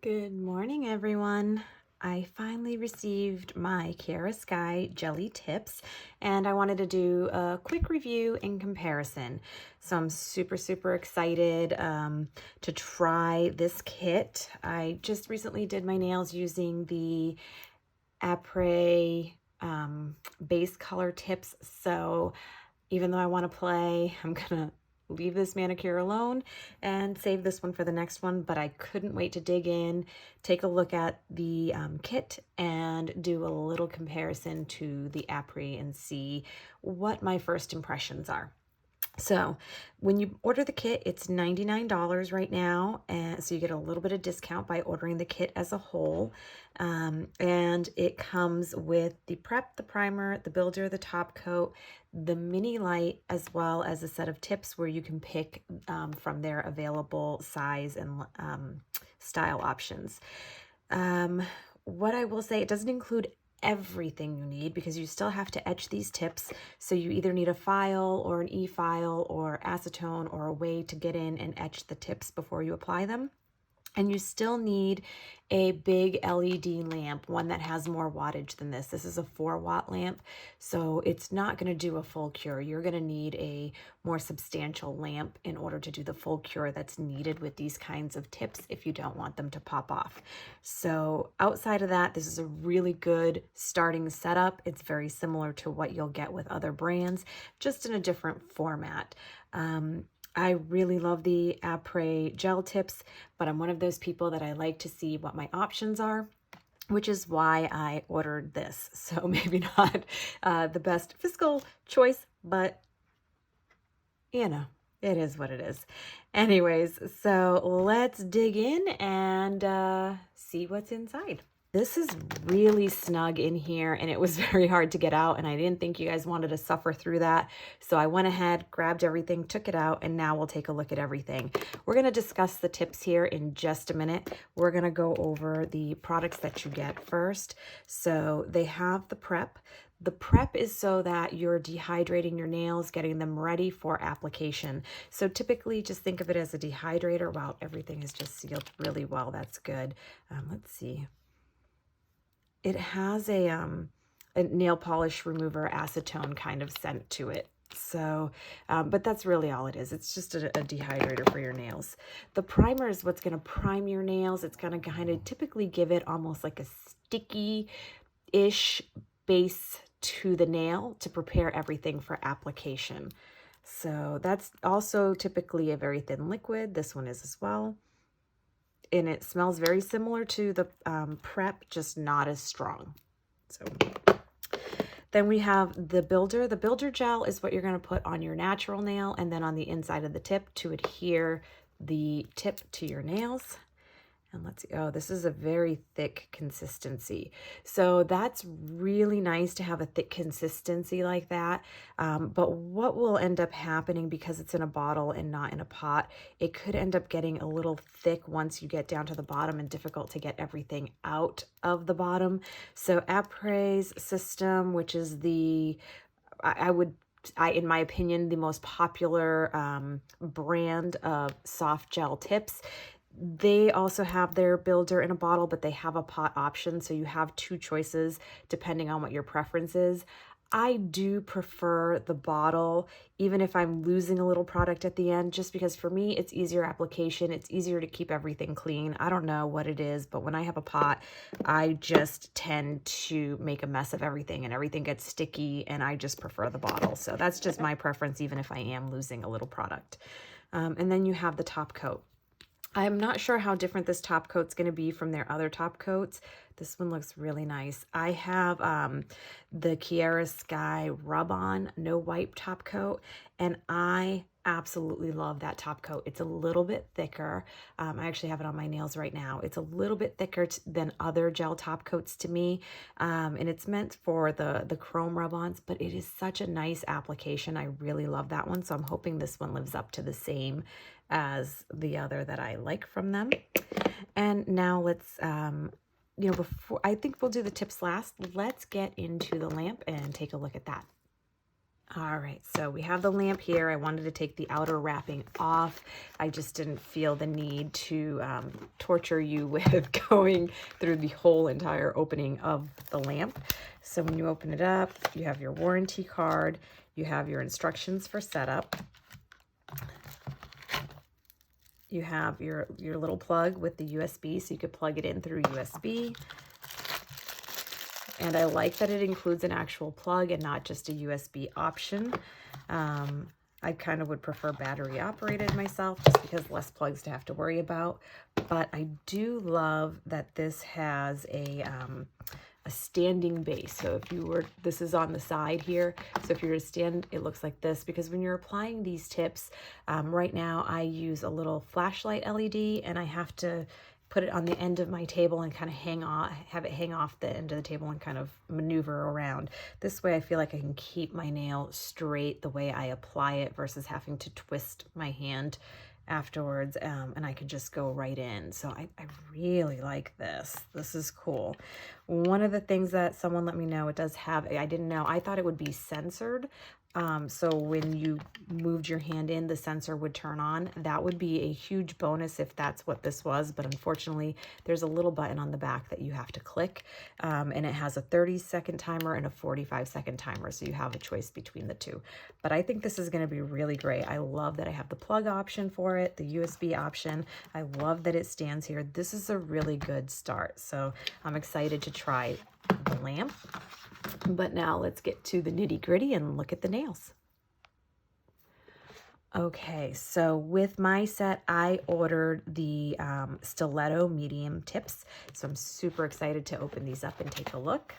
Good morning, everyone. I finally received my Kiara Sky Jelly Tips, and I wanted to do a quick review and comparison. So I'm super excited to try this kit. I just recently did my nails using the Apres base color tips, so even though I want to play, I'm gonna leave this manicure alone and save this one for the next one, but I couldn't wait to dig in, take a look at the kit and do a little comparison to the Apres and see what my first impressions are. So when you order the kit, it's $99 right now, and so you get a little bit of discount by ordering the kit as a whole. And it comes with the prep, the primer, the builder, the top coat, the mini light, as well as a set of tips where you can pick from their available size and style options. What I will say, it doesn't include everything you need because you still have to etch these tips. So you either need a file or an e-file or acetone or a way to get in and etch the tips before you apply them. And you still need a big LED lamp, one that has more wattage than this. This is a 4-watt lamp, so it's not going to do a full cure. You're going to need a more substantial lamp in order to do the full cure that's needed with these kinds of tips if you don't want them to pop off. So outside of that, this is a really good starting setup. It's very similar to what you'll get with other brands, just in a different format. I really love the Apres gel tips, but I'm one of those people that I like to see what my options are, which is why I ordered this. So maybe not the best fiscal choice, but you know, it is what it is. Anyways, so let's dig in and see what's inside. This is really snug in here, and it was very hard to get out, and I didn't think you guys wanted to suffer through that. So I went ahead, grabbed everything, took it out, and now we'll take a look at everything. We're going to discuss the tips here in just a minute. We're going to go over the products that you get first. So they have the prep. The prep is so that you're dehydrating your nails, getting them ready for application. So typically just think of it as a dehydrator. Wow, everything is just sealed really well. That's good. Let's see. It has a nail polish remover acetone kind of scent to it. So, but that's really all it is. It's just a dehydrator for your nails. The primer is what's going to prime your nails. It's going to kind of typically give it almost like a sticky-ish base to the nail to prepare everything for application. So that's also typically a very thin liquid. This one is as well. And it smells very similar to the prep, just not as strong. So then we have the builder. The builder gel is what you're going to put on your natural nail and then on the inside of the tip to adhere the tip to your nails. And let's see, oh, this is a very thick consistency. So that's really nice to have a thick consistency like that. But what will end up happening, because it's in a bottle and not in a pot, it could end up getting a little thick once you get down to the bottom and difficult to get everything out of the bottom. So Apres system, which is the, in my opinion, the most popular brand of soft gel tips. They also have their builder in a bottle, but they have a pot option. So you have two choices depending on what your preference is. I do prefer the bottle, even if I'm losing a little product at the end, just because for me, it's easier application. It's easier to keep everything clean. I don't know what it is, but when I have a pot, I just tend to make a mess of everything and everything gets sticky, and I just prefer the bottle. So that's just my preference, even if I am losing a little product. And then you have the top coat. I'm not sure how different this top coat's going to be from their other top coats. This one looks really nice. I have the Kiara Sky Rub-On No Wipe top coat, and I absolutely love that top coat. It's a little bit thicker. I actually have it on my nails right now. It's a little bit thicker than other gel top coats to me, and it's meant for the chrome rub-ons, but it is such a nice application. I really love that one, so I'm hoping this one lives up to the same as the other that I like from them. And now let's, before, I think we'll do the tips last. Let's get into the lamp and take a look at that. All right, so we have the lamp here. I wanted to take the outer wrapping off. I just didn't feel the need to torture you with going through the whole entire opening of the lamp. So when you open it up, you have your warranty card, you have your instructions for setup, you have your little plug with the USB, so you could plug it in through USB. And I like that it includes an actual plug and not just a USB option. I kind of would prefer battery operated myself just because less plugs to have to worry about. But I do love that this has a standing base. So if you were, this is on the side here. So if you were to stand, it looks like this, because when you're applying these tips, right now I use a little flashlight LED and I have to put it on the end of my table and kind of have it hang off the end of the table and kind of maneuver around. This way I feel like I can keep my nail straight the way I apply it versus having to twist my hand afterwards, and I could just go right in. So I really like this. This is cool. One of the things that someone let me know, it does have, I didn't know, I thought it would be censored. So when you moved your hand in, the sensor would turn on. That would be a huge bonus if that's what this was, but unfortunately there's a little button on the back that you have to click, and it has a 30-second timer and a 45-second timer, so you have a choice between the two. But I think this is going to be really great. I love that I have the plug option for it, the USB option. I love that it stands here. This is a really good start, so I'm excited to try the lamp. But now let's get to the nitty gritty and look at the nails. Okay, so with my set, I ordered the Stiletto medium tips. So I'm super excited to open these up and take a look.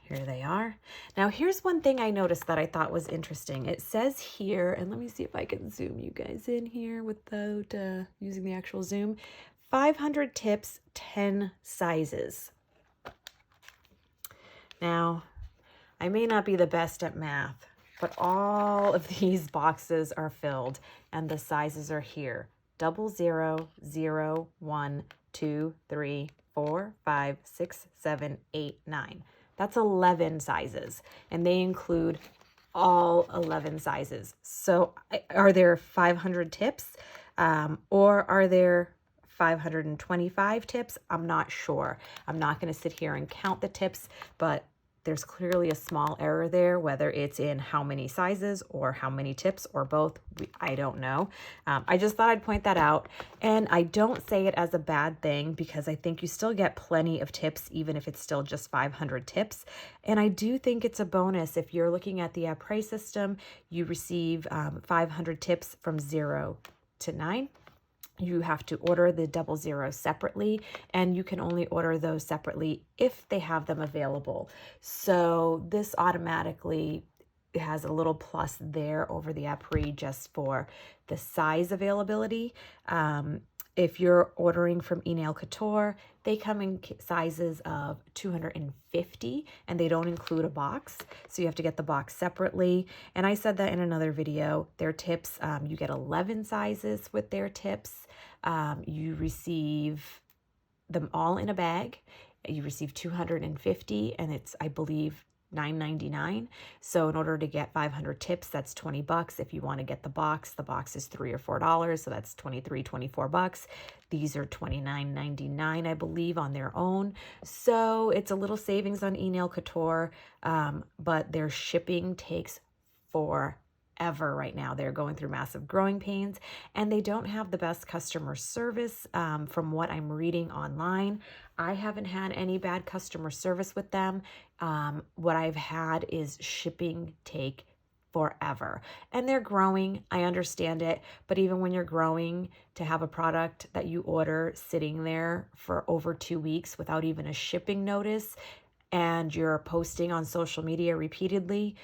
Here they are. Now here's one thing I noticed that I thought was interesting. It says here, and let me see if I can zoom you guys in here without using the actual zoom, 500 tips, 10 sizes. Now, I may not be the best at math, but all of these boxes are filled and the sizes are here. 00, 0, 1, 2, 3, 4, 5, 6, 7, 8, 9. That's 11 sizes, and they include all 11 sizes. So are there 500 tips, or are there 525 tips? I'm not sure. I'm not going to sit here and count the tips, but there's clearly a small error there, whether it's in how many sizes or how many tips or both. I don't know. I just thought I'd point that out. And I don't say it as a bad thing because I think you still get plenty of tips, even if it's still just 500 tips. And I do think it's a bonus. If you're looking at the Apres system, you receive 500 tips from 0 to 9. You have to order the 00 separately, and you can only order those separately if they have them available. So this automatically has a little plus there over the Apres just for the size availability. If you're ordering from Nail Couture, they come in sizes of 250 and they don't include a box. So you have to get the box separately. And I said that in another video. Their tips, you get 11 sizes with their tips. You receive them all in a bag. You receive 250 and it's, I believe, $9.99. So in order to get 500 tips, that's $20. If you want to get the box is $3 or $4, so that's $23, $24. These are $29.99, I believe, on their own. So it's a little savings on Nail Couture, but their shipping takes forever right now. They're going through massive growing pains, and they don't have the best customer service from what I'm reading online. I haven't had any bad customer service with them. What I've had is shipping take forever. And they're growing, I understand it, but even when you're growing, to have a product that you order sitting there for over 2 weeks without even a shipping notice, and you're posting on social media repeatedly,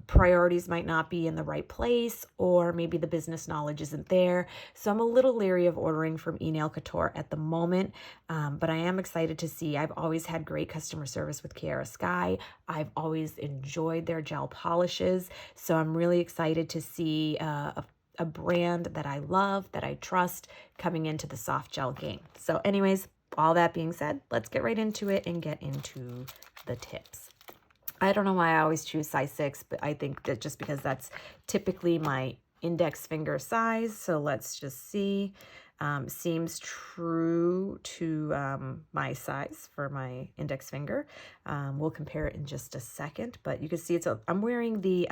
priorities might not be in the right place, or maybe the business knowledge isn't there. So I'm a little leery of ordering from Nail Couture at the moment, but I am excited to see. I've always had great customer service with Kiara Sky. I've always enjoyed their gel polishes, so I'm really excited to see a brand that I love, that I trust, coming into the soft gel game. So anyways, all that being said, let's get right into it and get into the tips. I don't know why I always choose size 6, but I think that just because that's typically my index finger size. So let's just see. Seems true to my size for my index finger. We'll compare it in just a second, but you can see I'm wearing the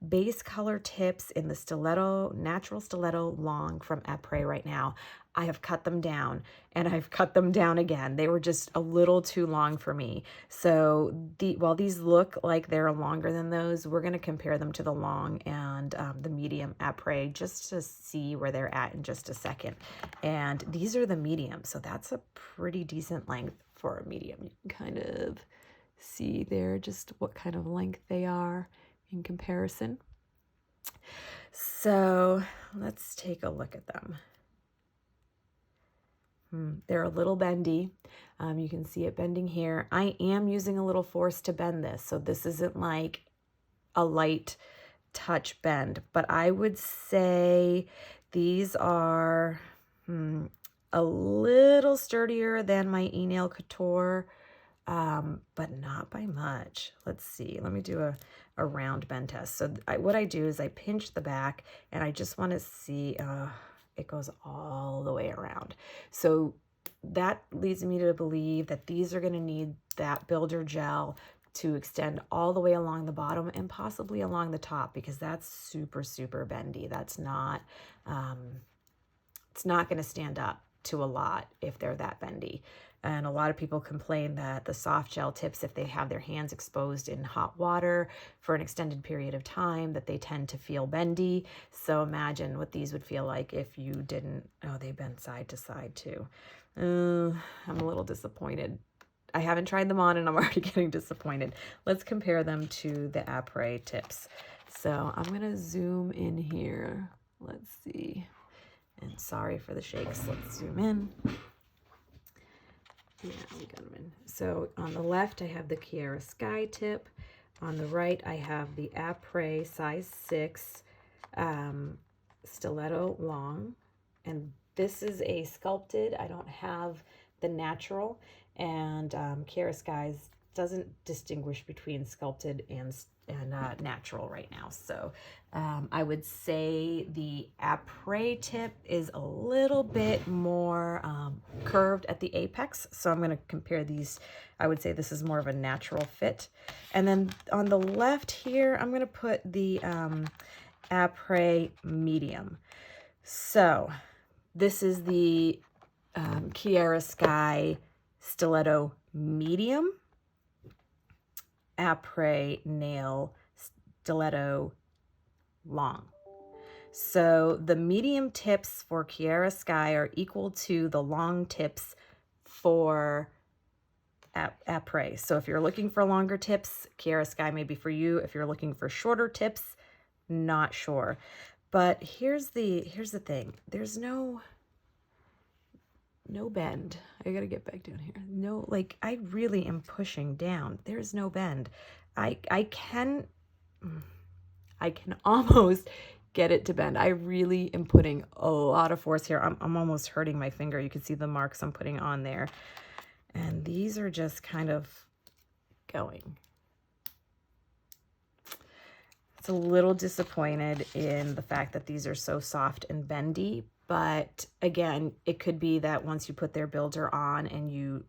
base color tips in the Stiletto, Natural Stiletto Long from Apres right now. I have cut them down and I've cut them down again. They were just a little too long for me. So while these look like they're longer than those, we're going to compare them to the long and the medium Apres just to see where they're at in just a second. And these are the medium, so that's a pretty decent length for a medium. You can kind of see there just what kind of length they are in comparison. So let's take a look at them. They're a little bendy. You can see it bending here. I am using a little force to bend this, so this isn't like a light touch bend, but I would say these are a little sturdier than my E-Nail Couture, but not by much. Let's see. Let me do a round bend test. So what I do is I pinch the back, and I just want to see... it goes all the way around. So that leads me to believe that these are going to need that builder gel to extend all the way along the bottom and possibly along the top, because that's super, super bendy. That's not, it's not going to stand up to a lot if they're that bendy. And a lot of people complain that the soft gel tips, if they have their hands exposed in hot water for an extended period of time, that they tend to feel bendy. So imagine what these would feel like if you didn't. Oh, they bend side to side too. I'm a little disappointed. I haven't tried them on and I'm already getting disappointed. Let's compare them to the Apres tips. So I'm going to zoom in here. Let's see. And sorry for the shakes. Let's zoom in. Yeah, we got them in. So on the left, I have the Kiara Sky tip. On the right, I have the Apres size 6 Stiletto Long. And this is a sculpted. I don't have the natural. And Kiara Skies doesn't distinguish between sculpted and natural right now. So I would say the Apres tip is a little bit more curved at the apex. So I'm going to compare these. I would say this is more of a natural fit. And then on the left here, I'm going to put the Apres medium. So this is the Kiara Sky Stiletto medium. Apres nail Stiletto long. So the medium tips for Kiara Sky are equal to the long tips for Apres. So if you're looking for longer tips, Kiara Sky may be for you. If you're looking for shorter tips, not sure. But here's the thing. There's no bend. I gotta get back down here. No, like I really am pushing down. There's no bend. I can almost get it to bend. I really am putting a lot of force here. I'm almost hurting my finger. You can see the marks I'm putting on there. And these are just kind of going. It's a little disappointed in the fact that these are so soft and bendy, but again, it could be that once you put their builder on and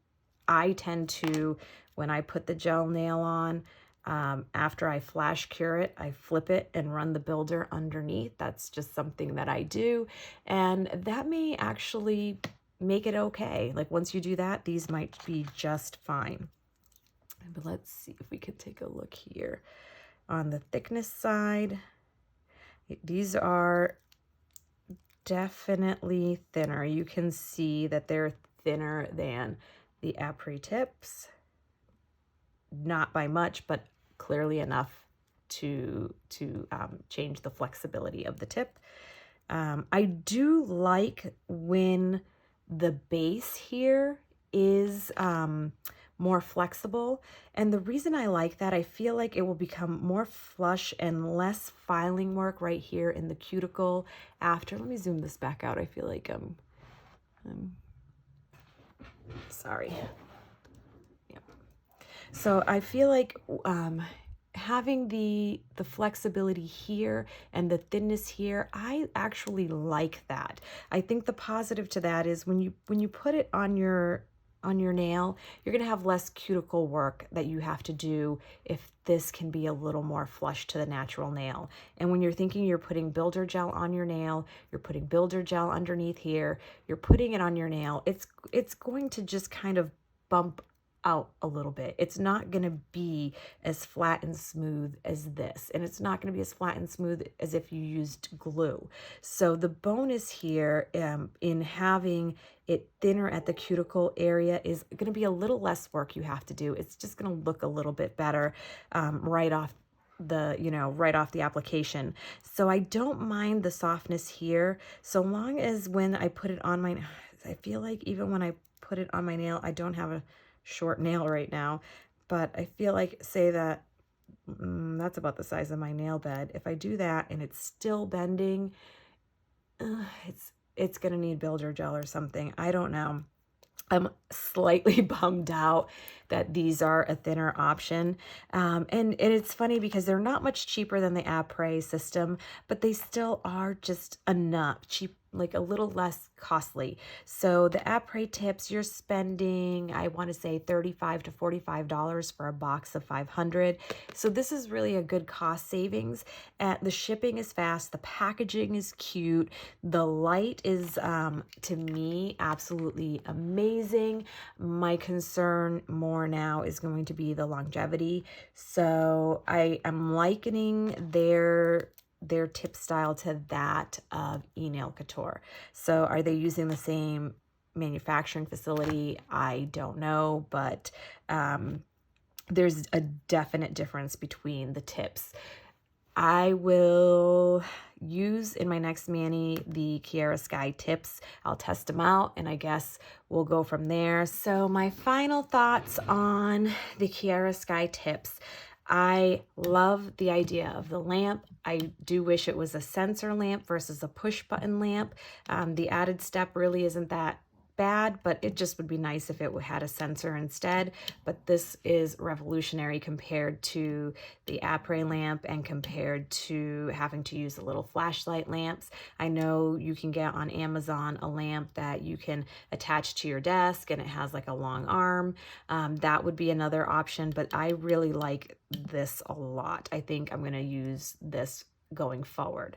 I tend to, when I put the gel nail on, after I flash cure it, I flip it and run the builder underneath. That's just something that I do. And that may actually make it okay. Like once you do that, these might be just fine. But let's see if we could take a look here. On the thickness side, these are definitely thinner. You can see that they're thinner than the Apres tips. Not by much, but clearly enough to change the flexibility of the tip. I do like when the base here is more flexible. And the reason I like that, I feel like it will become more flush and less filing work right here in the cuticle after. Let me zoom this back out. I feel like I'm sorry. Yeah. So I feel like having the flexibility here and the thinness here, I actually like that. I think the positive to that is when you put it on your nail, you're going to have less cuticle work that you have to do if this can be a little more flush to the natural nail. And when you're thinking you're putting builder gel on your nail, you're putting builder gel underneath here, you're putting it on your nail, it's going to just kind of bump out a little bit. It's not going to be as flat and smooth as this, and it's not going to be as flat and smooth as if you used glue. So the bonus here in having it thinner at the cuticle area is going to be a little less work you have to do. It's just going to look a little bit better right off right off the application. So I don't mind the softness here, so long as when I put it on my, I feel like even when I put it on my nail, I don't have a short nail right now, but I feel like, say that that's about the size of my nail bed. If I do that and it's still bending, it's gonna need builder gel or something. I don't know. I'm slightly bummed out that these are a thinner option. And it's funny because they're not much cheaper than the Apres system, but they still are just enough cheap, like a little less costly. So the Apres tips, you're spending, I want to say $35 to $45 for a box of 500. So this is really a good cost savings. The shipping is fast. The packaging is cute. The light is, to me, absolutely amazing. My concern more now is going to be the longevity. So I am likening their tip style to that of eNail Couture. So are they using the same manufacturing facility? I don't know, but there's a definite difference between the tips. I will use in my next mani the Kiara Sky tips. I'll test them out and I guess we'll go from there. So my final thoughts on the Kiara Sky tips. I love the idea of the lamp. I do wish it was a sensor lamp versus a push button lamp. The added step really isn't that bad, but it just would be nice if it had a sensor instead. But this is revolutionary compared to the Apres lamp and compared to having to use the little flashlight lamps. I know you can get on Amazon a lamp that you can attach to your desk and it has like a long arm. That would be another option, but I really like this a lot. I think I'm going to use this going forward.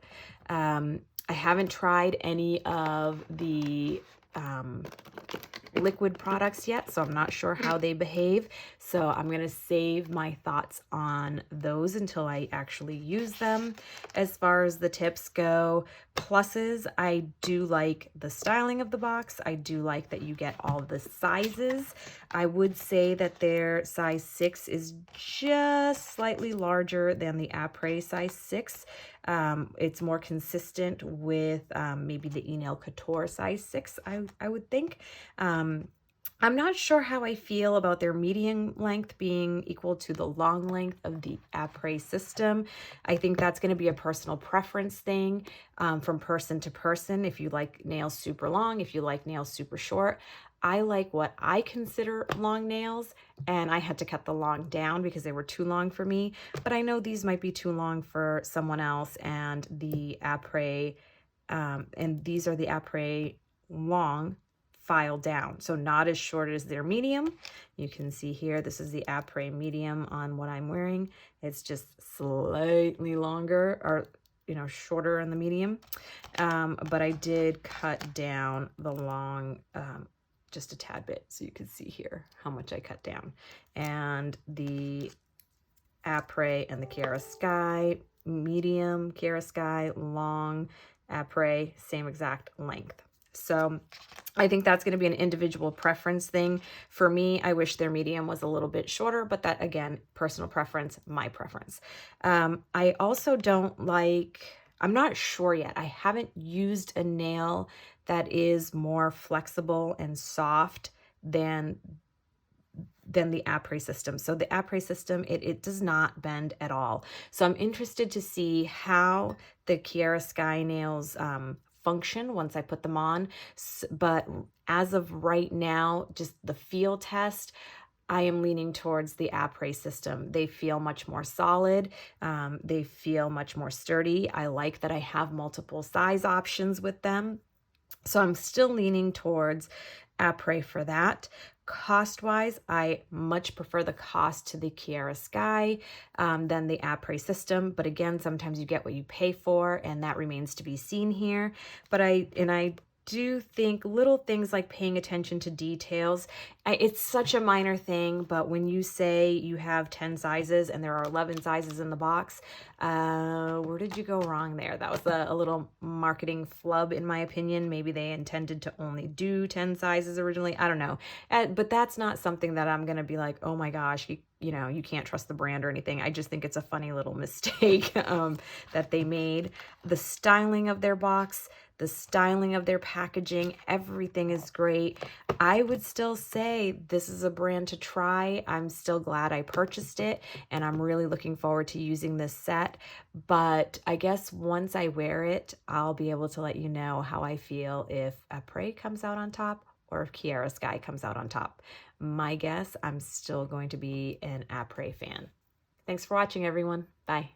I haven't tried any of the liquid products yet, so I'm not sure how they behave. So I'm going to save my thoughts on those until I actually use them. As far as the tips go, pluses, I do like the styling of the box. I do like that you get all the sizes. I would say that their size 6 is just slightly larger than the Apres size 6. It's more consistent with maybe the eNail Couture size 6, I would think. I'm not sure how I feel about their medium length being equal to the long length of the Apres system. I think that's going to be a personal preference thing from person to person. If you like nails super long, if you like nails super short. I like what I consider long nails, and I had to cut the long down because they were too long for me. But I know these might be too long for someone else, and the Apres, and these are the Apres long file down, so not as short as their medium. You can see here, this is the Apres medium on what I'm wearing. It's just slightly longer, or shorter in the medium. But I did cut down the long just a tad bit, so you can see here how much I cut down. And the Apres and the Kiara Sky medium, Kiara Sky long, Apres same exact length. So I think that's going to be an individual preference thing. For me, I wish their medium was a little bit shorter, but that, again, personal preference, my preference. I also don't like, I'm not sure yet. I haven't used a nail that is more flexible and soft than the Apres system. So the Apres system, it does not bend at all. So I'm interested to see how the Kiara Sky nails function once I put them on. But as of right now, just the feel test, I am leaning towards the Apres system. They feel much more solid. They feel much more sturdy. I like that I have multiple size options with them. So I'm still leaning towards Apres for that. Cost-wise, I much prefer the cost to the Kiara Sky than the Apres system. But again, sometimes you get what you pay for, and that remains to be seen here. But I do think little things like paying attention to details, it's such a minor thing, but when you say you have 10 sizes and there are 11 sizes in the box, where did you go wrong there? That was a little marketing flub in my opinion. Maybe they intended to only do 10 sizes originally. I don't know. But that's not something that I'm going to be like, oh my gosh, you know, you can't trust the brand or anything. I just think it's a funny little mistake that they made. The styling of their box, the styling of their packaging, everything is great. I would still say this is a brand to try. I'm still glad I purchased it, and I'm really looking forward to using this set. But I guess once I wear it, I'll be able to let you know how I feel if Apres comes out on top or if Kiara Sky comes out on top. My guess, I'm still going to be an Apres fan. Thanks for watching, everyone. Bye.